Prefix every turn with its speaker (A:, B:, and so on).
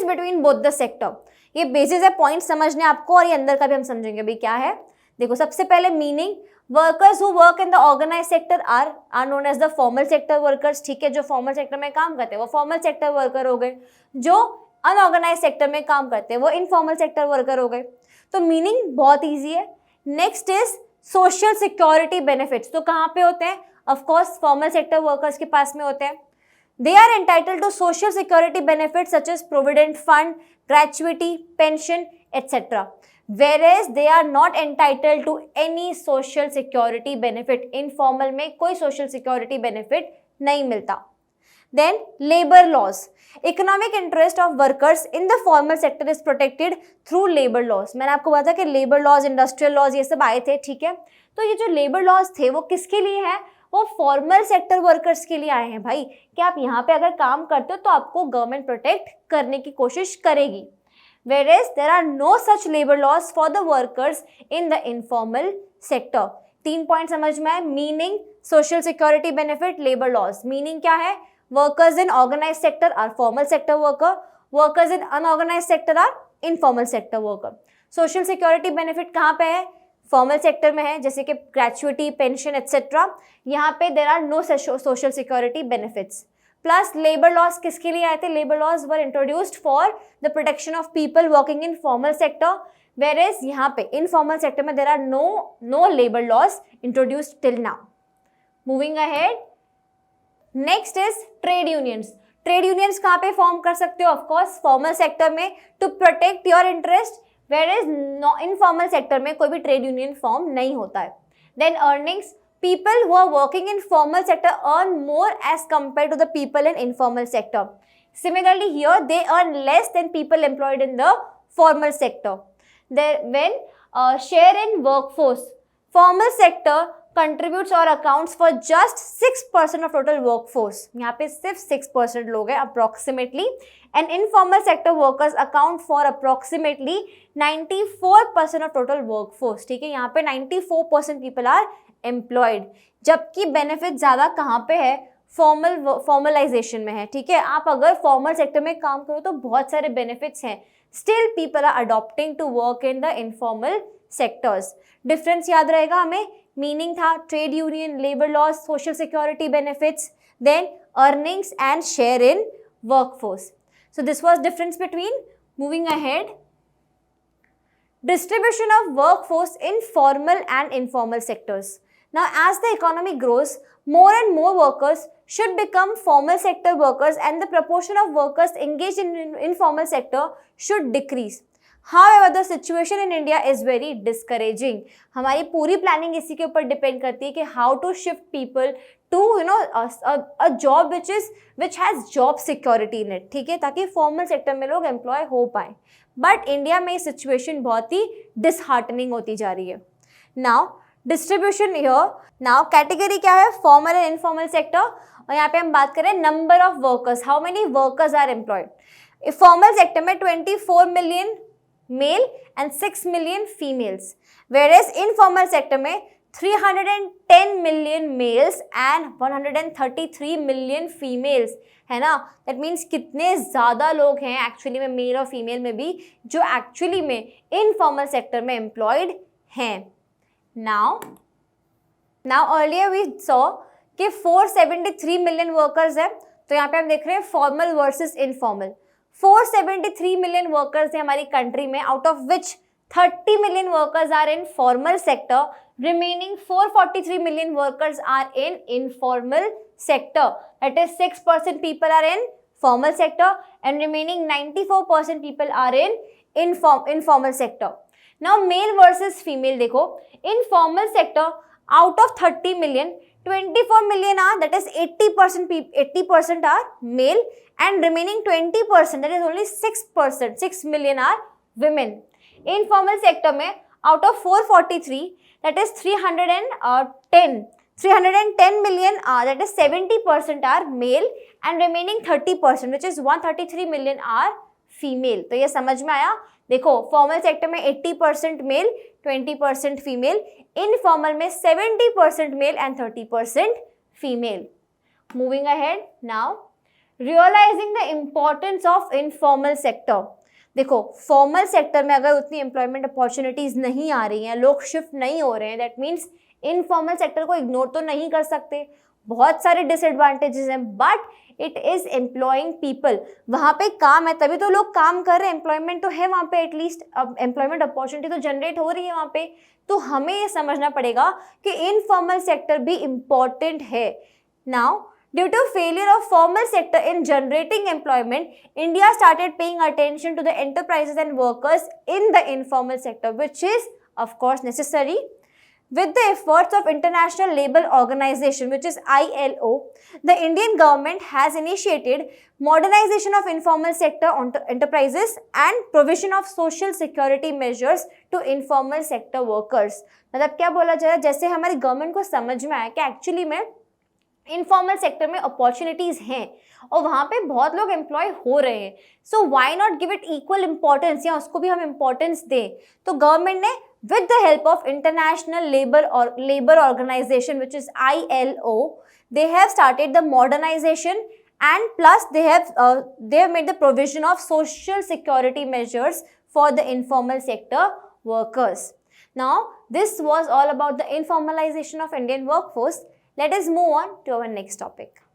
A: Between both the sector. ये basis है point समझने आपको, और ये अंदर का भी हम समझेंगे भाई क्या है। देखो सबसे पहले meaning, workers who work in the organise sector are known as the formal sector workers. ठीक है, जो फॉर्मल सेक्टर में काम करते हैं वो फॉर्मल सेक्टर वर्कर हो गए, जो अनऑर्गेनाइज सेक्टर में काम करते हैं वो इनफॉर्मल सेक्टर वर्कर हो गए। तो मीनिंग बहुत ईजी है। Next is social security benefits. तो कहाँ पे होते हैं? ऑफकोर्स फॉर्मल सेक्टर वर्कर्स के पास में होते हैं। They are entitled to social security benefits such as provident fund, gratuity, pension, etc. Whereas they are not entitled to any social security benefit. Informal में कोई social security benefit नहीं मिलता. Then labor laws. Economic interest of workers in the formal sector is protected through labor laws. मैंने आपको बताया कि labor laws, industrial laws ये सब आए थे, ठीक है। तो ये जो labor laws थे वो किसके लिए है? वो फॉर्मल सेक्टर वर्कर्स के लिए आए हैं भाई, कि आप यहाँ पे अगर काम करते हो तो आपको गवर्नमेंट प्रोटेक्ट करने की कोशिश करेगी। Whereas there are no such labor laws for the workers in the informal sector. 3 point समझ में आए। Meaning, social security benefit, labour laws. Meaning क्या है? Workers in organise sector are formal sector worker, workers in unorganise sector are informal sector worker. Social security benefit कहाँ पे है? Formal sector में है, जैसे कि ग्रेचुइटी, पेंशन एटसेट्रा। यहाँ पे there are no social security benefits. Plus labour laws किसके लिए आए थे? Labour laws were introduced for the protection of people working in formal sector, where यहाँ पे इनफॉर्मल सेक्टर में there are no labour laws introduced till now. Moving ahead, next is trade unions. Trade unions कहाँ पे form कर सकते हो? Of course formal sector में, to protect your interest, whereas informal sector में कोई भी ट्रेड यूनियन फॉर्म नहीं होता है। Then earnings, people who are working in formal sector earn more as compared to the people in informal sector. Similarly here they earn less than people employed in the formal sector. When share in workforce, formal sector contributes or accounts for just 6% of total workforce. यहाँ पे सिर्फ 6% लोग हैं approximately, and informal sector workers account for approximately 94% of total workforce. ठीक है, यहाँ पे 94% people are employed. जबकि बेनिफिट ज़्यादा कहाँ पे है? फॉर्मलाइजेशन में है। ठीक है, आप अगर फॉर्मल सेक्टर में काम करो तो बहुत सारे बेनिफिट्स हैं, still people are adopting to work in the informal sectors. Difference याद रहेगा हमें। मीनिंग था trade union, labour laws, social security benefits, then earnings and share in workforce. So this was difference between. Moving ahead, distribution of workforce in formal and informal sectors. Now, as the economy grows, more and more workers should become formal sector workers and the proportion of workers engaged in informal sector should decrease. However, the situation in India is very discouraging. हमारी पूरी planning इसी के ऊपर depend करती है कि how to shift people to a job which has job security in it. ठीक है, ताकि फॉर्मल सेक्टर में लोग एम्प्लॉय हो पाए। बट इंडिया में सिचुएशन बहुत ही डिसहार्टनिंग होती जा रही है। Now distribution here, now category क्या है? Formal and informal sector. और यहाँ पे हम बात करें number of workers, how many workers are employed. Formal sector में 24 million male and 6 million females, whereas informal sector में 310 million males and 133 million females, है ना। दैट मीन्स कितने ज़्यादा लोग हैं एक्चुअली में, मेल और फीमेल में भी, जो एक्चुअली में इनफॉर्मल सेक्टर में एम्प्लॉयड हैं। नाउ अर्लियर वी सॉ कि 473 मिलियन वर्कर्स है, तो यहाँ पे हम देख रहे हैं formal versus informal. 473 million workers है हमारी कंट्री में, out of which 30 million workers are in formal sector, remaining 443 million workers are in informal sector. That is 6% people are in formal sector and remaining 94% people are in informal sector. Now male versus female देखो, in formal sector out of 30 million, 24 million are, that is 80% are male and remaining 20%, that is only 6%, 6 million are women. Informal sector में out of 443, that is 310 million, that is 70% are male and remaining 30%, which is 133 million are female. तो ये समझ में आया। देखो formal sector में 80% mail, 20% female, informal में 70% male and 30% female. Moving ahead, now realising the importance of informal sector. देखो formal sector में अगर उतनी एम्प्लॉयमेंट अपॉर्चुनिटीज नहीं आ रही हैं, लोग शिफ्ट नहीं हो रहे हैं, दैट मीन्स इनफॉर्मल सेक्टर को इग्नोर तो नहीं कर सकते, बहुत सारे डिसएडवांटेजेस हैं, but it is employing people. वहाँ पे काम है तभी तो लोग काम कर रहे हैं, एम्प्लॉयमेंट तो है वहाँ पे, एटलीस्ट एम्प्लॉयमेंट अपॉर्चुनिटी तो जनरेट हो रही है वहाँ पे। तो हमें ये समझना पड़ेगा कि इनफॉर्मल सेक्टर भी इम्पॉर्टेंट है। Now due to failure of formal sector in generating employment, India started paying attention to the enterprises and workers in the informal sector, which is of course necessary. With the efforts of International Labour Organization, which is ILO, the Indian government has initiated modernization of informal sector enterprises and provision of social security measures to informal sector workers. मतलब क्या बोला जा रहा है, जैसे हमारी government को समझ में आया कि एक्चुअली में इनफॉर्मल सेक्टर में अपॉर्चुनिटीज़ हैं और वहाँ पे बहुत लोग एम्प्लॉय हो रहे हैं, so why not give it equal importance, या उसको भी हम इम्पोर्टेंस दें। तो गवर्नमेंट ने with the help of International Labour Organisation which is ILO, they have started the modernization and plus they have made the provision of social security measures for the informal sector workers. Now this was all about the informalization of Indian workforce. Let us move on to our next topic.